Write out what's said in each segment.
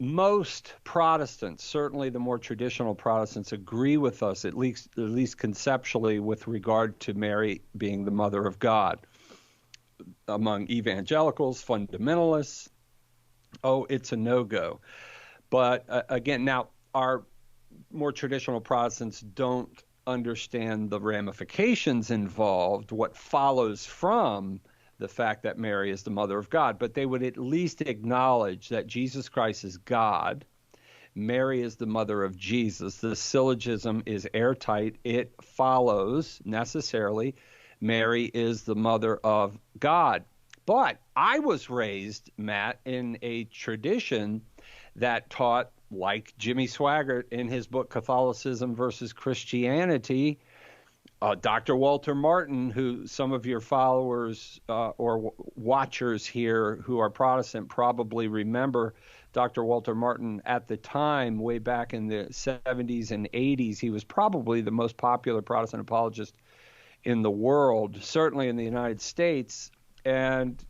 most Protestants, certainly the more traditional Protestants, agree with us, at least conceptually, with regard to Mary being the mother of God. Among evangelicals, fundamentalists, it's a no-go. But again, now our more traditional Protestants don't understand the ramifications involved, what follows from the fact that Mary is the mother of God, but they would at least acknowledge that Jesus Christ is God. Mary is the mother of Jesus. The syllogism is airtight. It follows necessarily Mary is the mother of God. But I was raised, Matt, in a tradition that taught, like Jimmy Swaggart in his book Catholicism versus Christianity, Dr. Walter Martin, who some of your followers or watchers here who are Protestant probably remember. Dr. Walter Martin, at the time, way back in the 70s and 80s, he was probably the most popular Protestant apologist in the world, certainly in the United States. And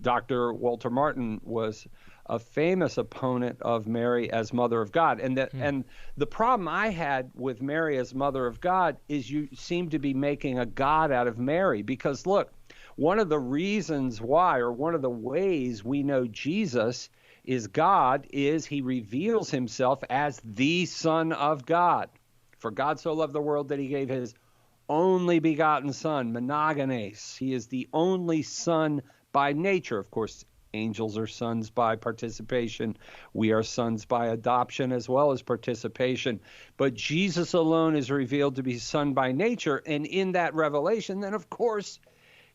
Dr. Walter Martin was a famous opponent of Mary as Mother of God. And and the problem I had with Mary as Mother of God is you seem to be making a God out of Mary. Because look, one of the reasons why, or one of the ways we know Jesus is God, is he reveals himself as the Son of God. For God so loved the world that he gave his only begotten Son, monogenes. He is the only Son by nature. Of course, angels are sons by participation. We are sons by adoption as well as participation. But Jesus alone is revealed to be Son by nature. And in that revelation, then, of course,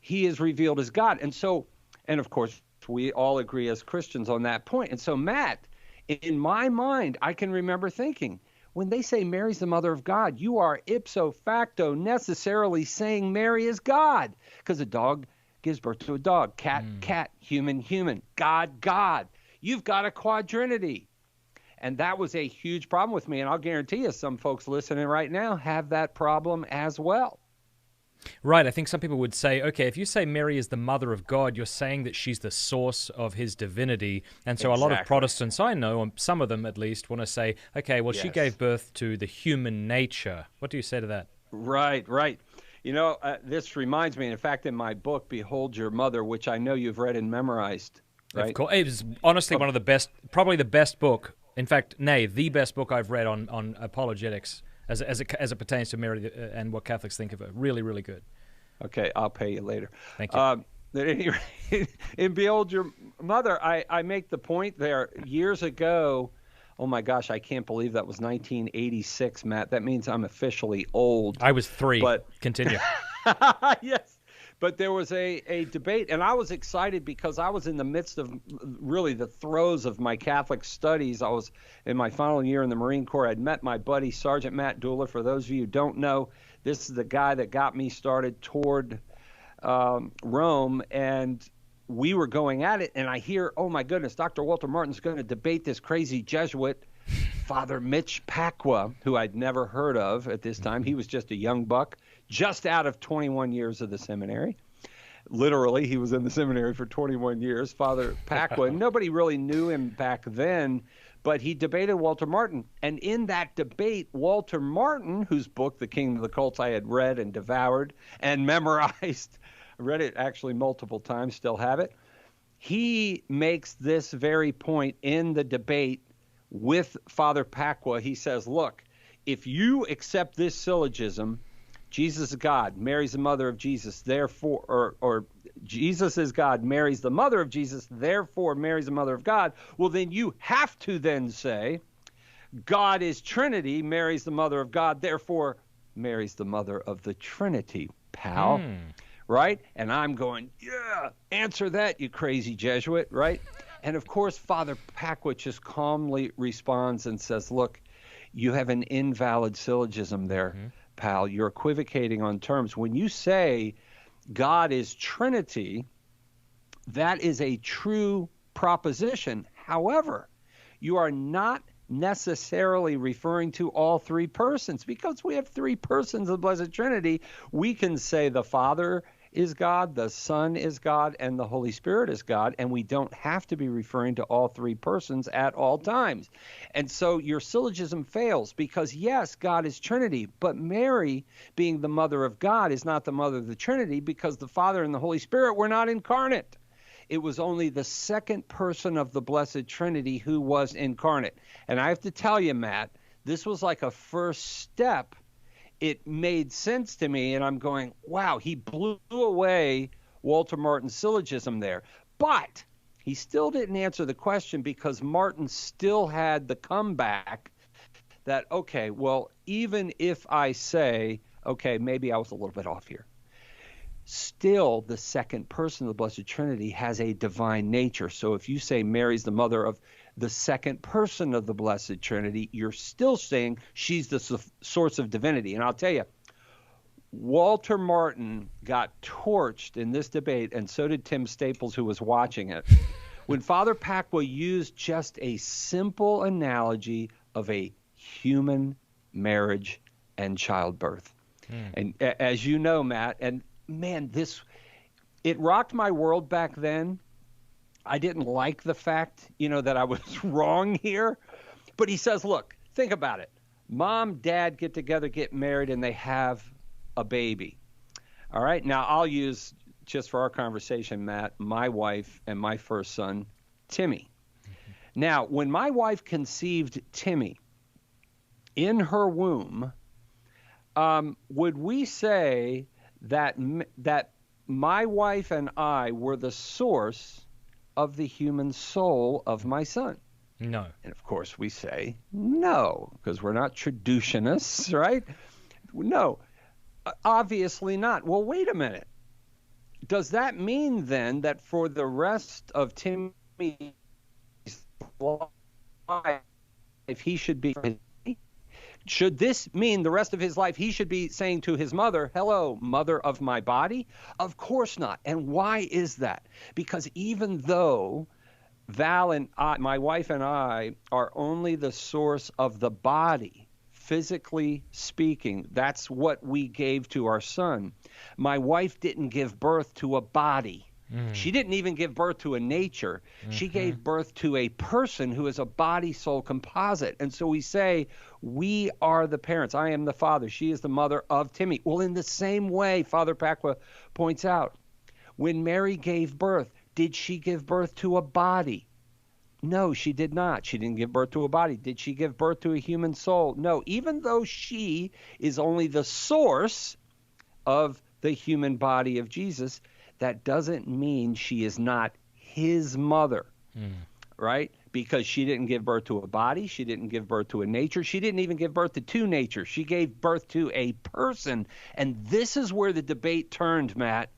he is revealed as God. And of course, we all agree as Christians on that point. And so, Matt, in my mind, I can remember thinking, when they say Mary's the mother of God, you are ipso facto necessarily saying Mary is God, because a dog gives birth to a dog, cat, cat, human, human, God, God. You've got a quadrinity. And that was a huge problem with me. And I'll guarantee you some folks listening right now have that problem as well. Right. I think some people would say, okay, if you say Mary is the mother of God, you're saying that she's the source of his divinity. And so a lot of Protestants I know, some of them at least, want to say, okay, well, she gave birth to the human nature. What do you say to that? Right, right. You know, this reminds me, in fact, in my book, Behold Your Mother, which I know you've read and memorized, right? Of course. It is honestly one of the best, probably the best book, in fact, the best book I've read on apologetics as it pertains to Mary and what Catholics think of her. Really, really good. Okay, I'll pay you later. Thank you. At any rate, in Behold Your Mother, I make the point there years ago. Oh my gosh, I can't believe that was 1986, Matt. That means I'm officially old. I was 3. But continue. Yes. But there was a debate, and I was excited because I was in the midst of really the throes of my Catholic studies. I was in my final year in the Marine Corps. I'd met my buddy, Sergeant Matt Dooler. For those of you who don't know, this is the guy that got me started toward Rome, and we were going at it, and I hear, oh my goodness, Dr. Walter Martin's going to debate this crazy Jesuit, Father Mitch Pacwa, who I'd never heard of at this time. He was just a young buck, just out of 21 years of the seminary. Literally, he was in the seminary for 21 years, Father Pacwa. Nobody really knew him back then, but he debated Walter Martin. And in that debate, Walter Martin, whose book, The Kingdom of the Cults, I had read and devoured and memorized, read it actually multiple times, still have it, he makes this very point in the debate with Father Pacwa. He says, look, if you accept this syllogism, Jesus is God, Mary's the mother of Jesus, therefore, or Jesus is God, Mary's the mother of Jesus, therefore Mary's the mother of God, well, then you have to then say, God is Trinity, Mary's the mother of God, therefore Mary's the mother of the Trinity, pal. Right? And I'm going, yeah, answer that, you crazy Jesuit, right? And of course, Father Pacwa just calmly responds and says, look, you have an invalid syllogism there, pal. You're equivocating on terms. When you say God is Trinity, that is a true proposition. However, you are not necessarily referring to all 3 persons. Because we have 3 persons of the Blessed Trinity, we can say the Father is God, the Son is God, and the Holy Spirit is God, and we don't have to be referring to all three persons at all times. And so your syllogism fails because, yes, God is Trinity, but Mary, being the mother of God, is not the mother of the Trinity because the Father and the Holy Spirit were not incarnate. It was only the second person of the Blessed Trinity who was incarnate. And I have to tell you, Matt, this was like a first step. It made sense to me, and I'm going, wow, he blew away Walter Martin's syllogism there. But he still didn't answer the question because Martin still had the comeback that, okay, well, even if I say, okay, maybe I was a little bit off here, still the second person of the Blessed Trinity has a divine nature. So if you say Mary's the mother of the second person of the Blessed Trinity, you're still saying she's the source of divinity. And I'll tell you, Walter Martin got torched in this debate, and so did Tim Staples, who was watching it, when Father Pacwa used just a simple analogy of a human marriage and childbirth. And as you know, Matt, and man, it rocked my world back then. I didn't like the fact, that I was wrong here. But he says, look, think about it. Mom, dad get together, get married, and they have a baby. All right. Now, I'll use, just for our conversation, Matt, my wife and my first son, Timmy. Mm-hmm. Now, when my wife conceived Timmy in her womb, would we say that my wife and I were the source of the human soul of my son? No. And of course we say no, because we're not traducianists, right? No, obviously not. Well, wait a minute. Does that mean then that for the rest of Timmy's life, he should be... Should this mean the rest of his life he should be saying to his mother, hello, mother of my body? Of course not. And why is that? Because even though Val and I, my wife and I, are only the source of the body, physically speaking, that's what we gave to our son. My wife didn't give birth to a body. She didn't even give birth to a nature. She gave birth to a person who is a body-soul composite. And so we say, we are the parents. I am the father. She is the mother of Timmy. Well, in the same way, Father Pacwa points out, when Mary gave birth, did she give birth to a body? No, she did not. She didn't give birth to a body. Did she give birth to a human soul? No. Even though she is only the source of the human body of Jesus, that doesn't mean she is not his mother, right? Because she didn't give birth to a body. She didn't give birth to a nature. She didn't even give birth to two natures. She gave birth to a person. And this is where the debate turned, Matt.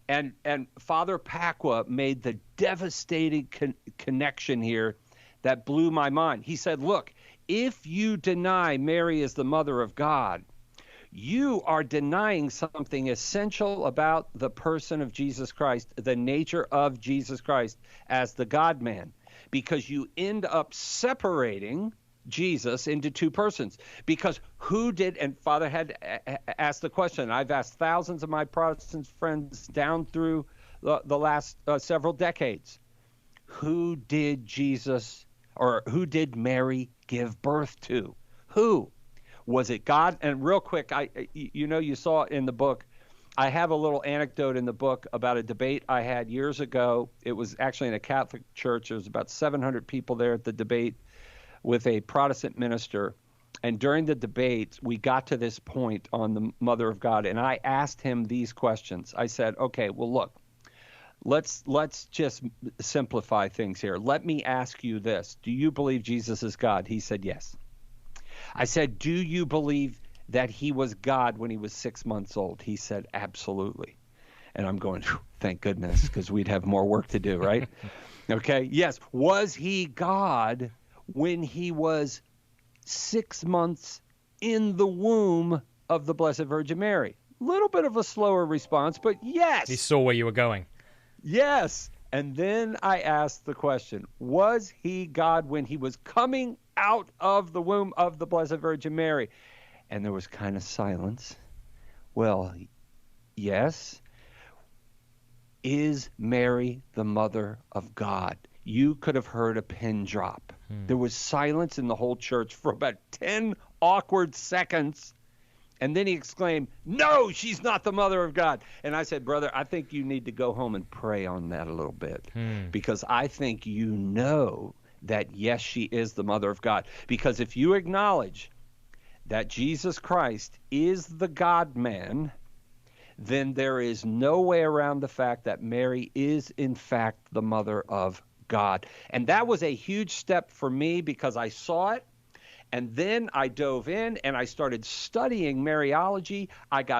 And Father Pacwa made the devastating connection here that blew my mind. He said, look, if you deny Mary is the mother of God, you are denying something essential about the person of Jesus Christ, the nature of Jesus Christ as the God-man, because you end up separating Jesus into two persons. Because who did, and Father had asked the question, I've asked thousands of my Protestant friends down through the last several decades, who did Jesus, or who did Mary give birth to? Who? Was it God? And real quick, you saw it in the book. I have a little anecdote in the book about a debate I had years ago. It was actually in a Catholic church. There was about 700 people there at the debate with a Protestant minister. And during the debate, we got to this point on the Mother of God, and I asked him these questions. I said, okay, well, look, let's just simplify things here. Let me ask you this. Do you believe Jesus is God? He said, yes. I said, do you believe that he was God when he was 6 months old? He said, absolutely. And I'm going, thank goodness, because we'd have more work to do, right? Okay, yes. Was he God when he was 6 months in the womb of the Blessed Virgin Mary? A little bit of a slower response, but yes. He saw where you were going. Yes. And then I asked the question, was he God when he was coming out of the womb of the Blessed Virgin Mary? And there was kind of silence. Well, yes. is Mary the mother of God? You could have heard a pin drop. There was silence in the whole church for about 10 awkward seconds. And then he exclaimed, no, she's not the mother of God. And I said, brother, I think you need to go home and pray on that a little bit. Because I think you know that, yes, she is the mother of God. Because if you acknowledge that Jesus Christ is the God-man, then there is no way around the fact that Mary is, in fact, the mother of God. And that was a huge step for me because I saw it. And then I dove in and I started studying Mariology. I got